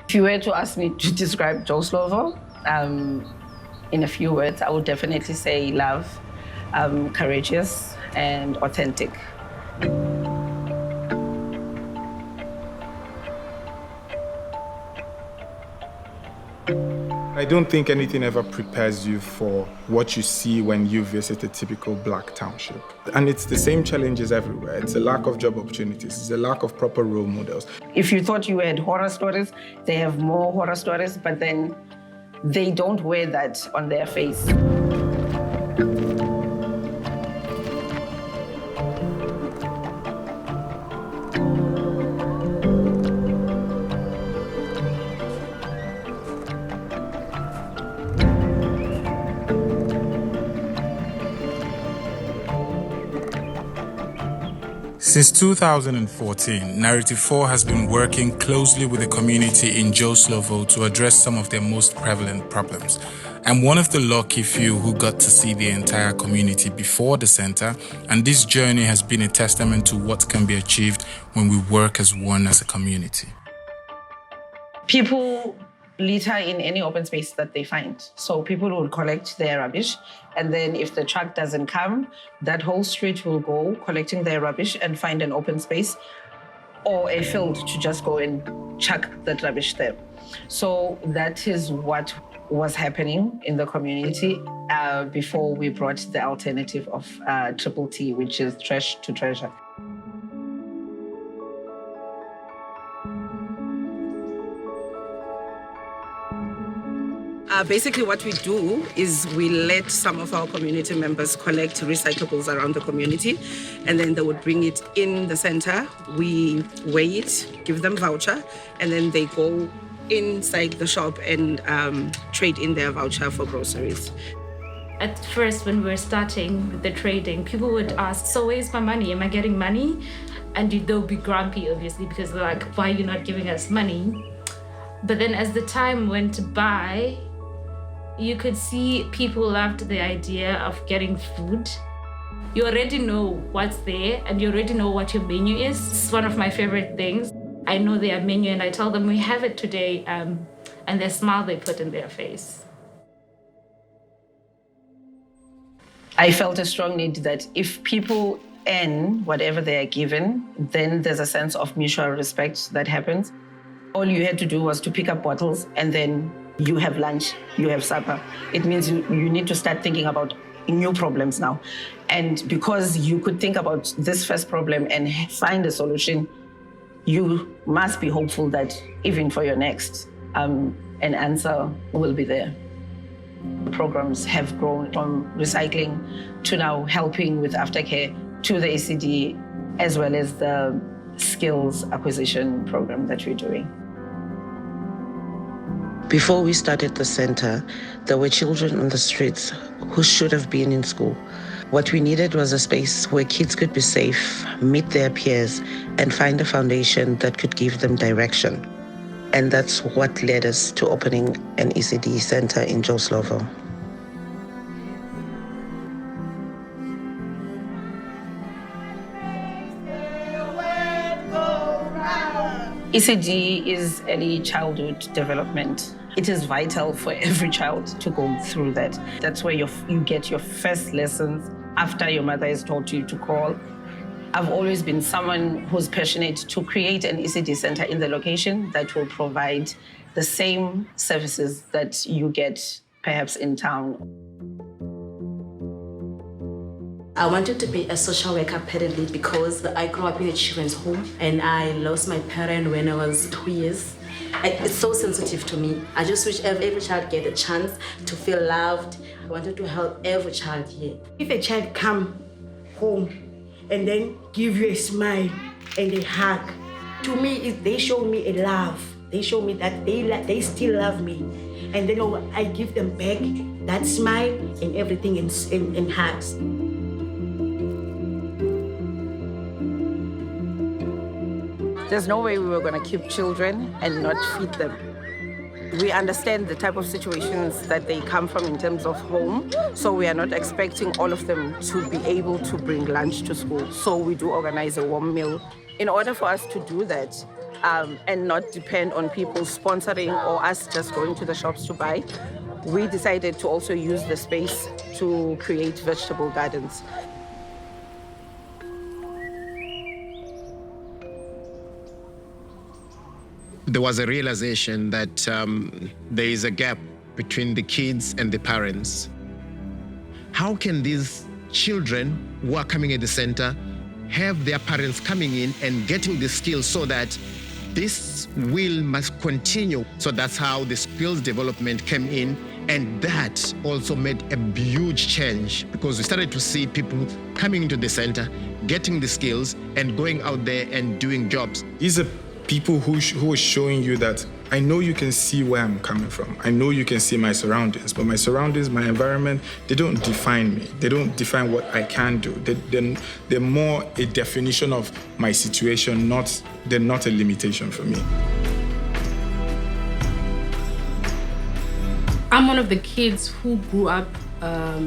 If you were to ask me to describe Joe Slovo in a few words, I would definitely say love, courageous, and authentic. I don't think anything ever prepares you for what you see when you visit a typical black township. And it's the same challenges everywhere. It's a lack of job opportunities. It's a lack of proper role models. If you thought you had horror stories, they have more horror stories, but then they don't wear that on their face. Since 2014, Narrative 4 has been working closely with the community in Joe Slovo to address some of their most prevalent problems. I'm one of the lucky few who got to see the entire community before the center, and this journey has been a testament to what can be achieved when we work as one as a community. People litter in any open space that they find. So people will collect their rubbish, and then if the truck doesn't come, that whole street will go collecting their rubbish and find an open space or a field to just go and chuck that rubbish there. So that is what was happening in the community before we brought the alternative of Triple T, which is trash to treasure. Basically, what we do is we let some of our community members collect recyclables around the community, and then they would bring it in the center. We weigh it, give them voucher, and then they go inside the shop and trade in their voucher for groceries. At first, when we were starting with the trading, people would ask, so where's my money? Am I getting money? And they'll be grumpy, obviously, because they're like, why are you not giving us money? But then as the time went by, you could see people loved the idea of getting food. You already know what's there and you already know what your menu is. It's one of my favorite things. I know their menu and I tell them we have it today, and the smile they put in their face. I felt a strong need that if people earn whatever they are given, then there's a sense of mutual respect that happens. All you had to do was to pick up bottles and then you have lunch, you have supper. It means you need to start thinking about new problems now. And because you could think about this first problem and find a solution, you must be hopeful that even for your next, an answer will be there. Programs have grown from recycling to now helping with aftercare to the ECD, as well as the skills acquisition program that we're doing. Before we started the center, there were children on the streets who should have been in school. What we needed was a space where kids could be safe, meet their peers, and find a foundation that could give them direction. And that's what led us to opening an ECD center in Joe Slovo. ECD is early childhood development. It is vital for every child to go through that. That's where you get your first lessons after your mother has taught you to crawl. I've always been someone who's passionate to create an ECD center in the location that will provide the same services that you get perhaps in town. I wanted to be a social worker apparently because I grew up in a children's home and I lost my parent when I was 2 years. It's so sensitive to me. I just wish every child get a chance to feel loved. I wanted to help every child here. If a child come home and then give you a smile and a hug, to me, they show me a love. They show me that they still love me. And then I give them back that smile and everything in hugs. There's no way we were going to keep children and not feed them. We understand the type of situations that they come from in terms of home, so we are not expecting all of them to be able to bring lunch to school. So we do organize a warm meal. In order for us to do that, and not depend on people sponsoring or us just going to the shops to buy, we decided to also use the space to create vegetable gardens. There was a realization that there is a gap between the kids and the parents. How can these children who are coming at the center have their parents coming in and getting the skills so that this will must continue? So that's how the skills development came in, and that also made a huge change because we started to see people coming into the center, getting the skills and going out there and doing jobs. These are people who are showing you that I know you can see where I'm coming from. I know you can see my surroundings, but my surroundings, my environment, they don't define me. They don't define what I can do. They're more a definition of my situation, they're not a limitation for me. I'm one of the kids who grew up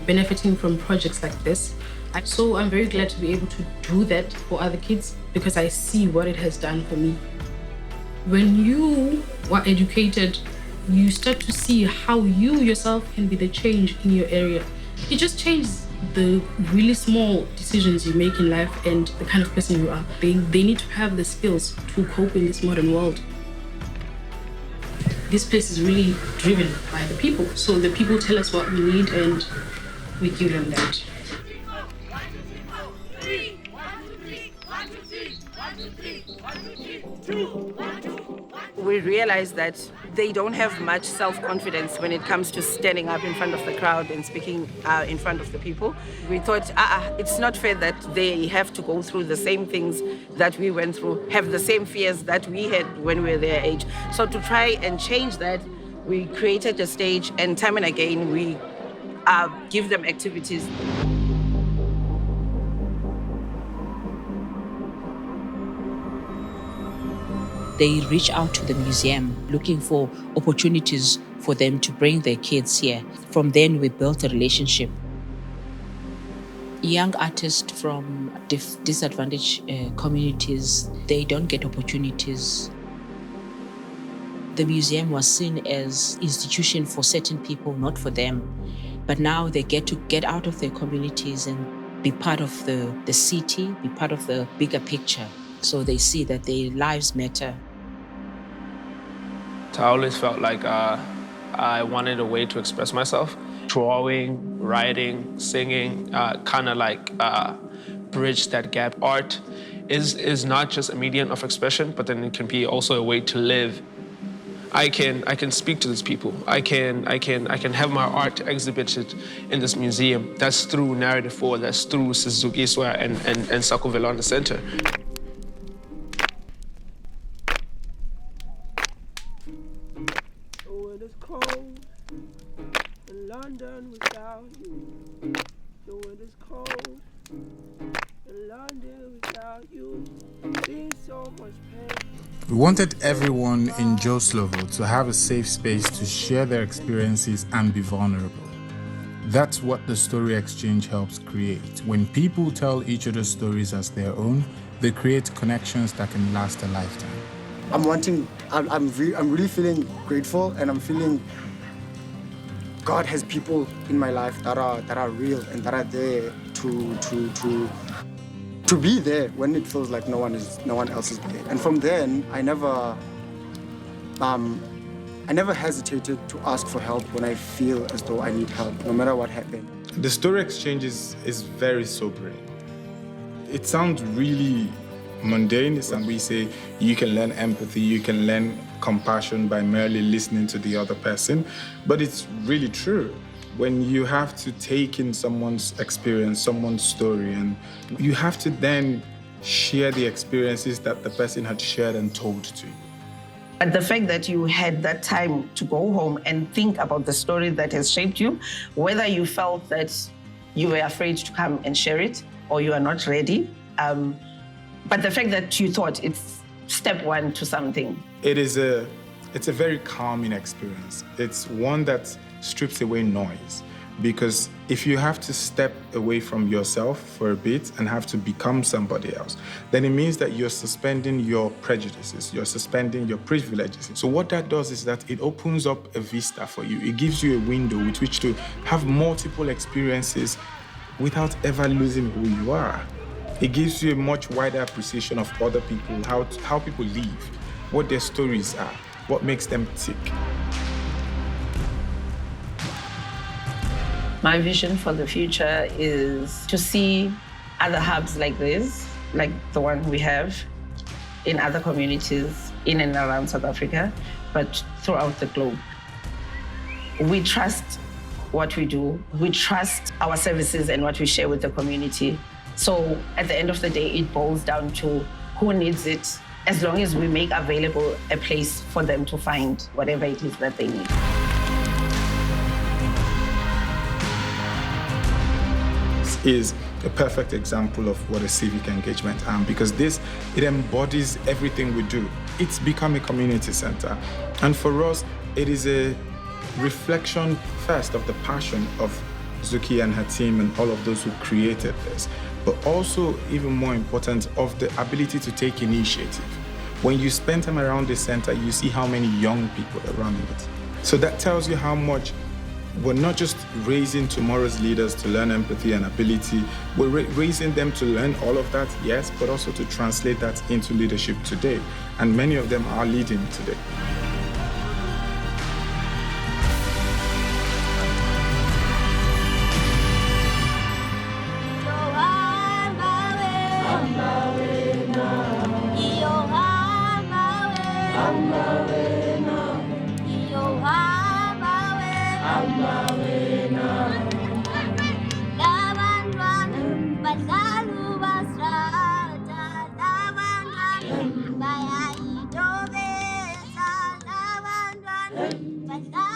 benefiting from projects like this. So I'm very glad to be able to do that for other kids because I see what it has done for me. When you are educated, you start to see how you yourself can be the change in your area. It just changes the really small decisions you make in life and the kind of person you are. They need to have the skills to cope in this modern world. This place is really driven by the people. So the people tell us what we need and we give them that. We realized that they don't have much self-confidence when it comes to standing up in front of the crowd and speaking in front of the people. We thought, it's not fair that they have to go through the same things that we went through, have the same fears that we had when we were their age. So to try and change that, we created a stage, and time and again, we give them activities. They reach out to the museum looking for opportunities for them to bring their kids here. From then, we built a relationship. Young artists from disadvantaged communities, they don't get opportunities. The museum was seen as an institution for certain people, not for them. But now they get to get out of their communities and be part of the city, be part of the bigger picture. So they see that their lives matter. I always felt like I wanted a way to express myself. Drawing, writing, singing, kind of like bridge that gap. Art is not just a medium of expression, but then it can be also a way to live. I can speak to these people. I can have my art exhibited in this museum. That's through Narrative 4, that's through Sakhuwelvano and Sakhuwelvano Center. London without you. So it is cold in London without you. There's so much pain. We wanted everyone in Slovo to have a safe space to share their experiences and be vulnerable. That's what the story exchange helps create. When people tell each other stories as their own, they create connections that can last a lifetime. I'm really feeling grateful, and I'm feeling God has people in my life that are real and that are there to be there when it feels like no one else is there. And from then, I never hesitated to ask for help when I feel as though I need help, no matter what happened. The story exchange is very sobering. It sounds really mundane, and we say you can learn empathy, you can learn compassion by merely listening to the other person, but it's really true. When you have to take in someone's experience, someone's story, and you have to then share the experiences that the person had shared and told to you. But the fact that you had that time to go home and think about the story that has shaped you, whether you felt that you were afraid to come and share it or you are not ready, but the fact that you thought it's step one to something. It's a very calming experience. It's one that strips away noise. Because if you have to step away from yourself for a bit and have to become somebody else, then it means that you're suspending your prejudices, you're suspending your privileges. So what that does is that it opens up a vista for you. It gives you a window with which to have multiple experiences without ever losing who you are. It gives you a much wider appreciation of other people, how people live, what their stories are, what makes them tick. My vision for the future is to see other hubs like this, like the one we have in other communities in and around South Africa, but throughout the globe. We trust what we do. We trust our services and what we share with the community. So at the end of the day, it boils down to who needs it, as long as we make available a place for them to find whatever it is that they need. Is a perfect example of what a civic engagement is, because it embodies everything we do. It's become a community center. And for us, it is a reflection first of the passion of Zuki and her team and all of those who created this, but also, even more important, of the ability to take initiative. When you spend time around the center, you see how many young people are running it. So that tells you how much we're not just raising tomorrow's leaders to learn empathy and ability, we're raising them to learn all of that, yes, but also to translate that into leadership today. And many of them are leading today. Bye.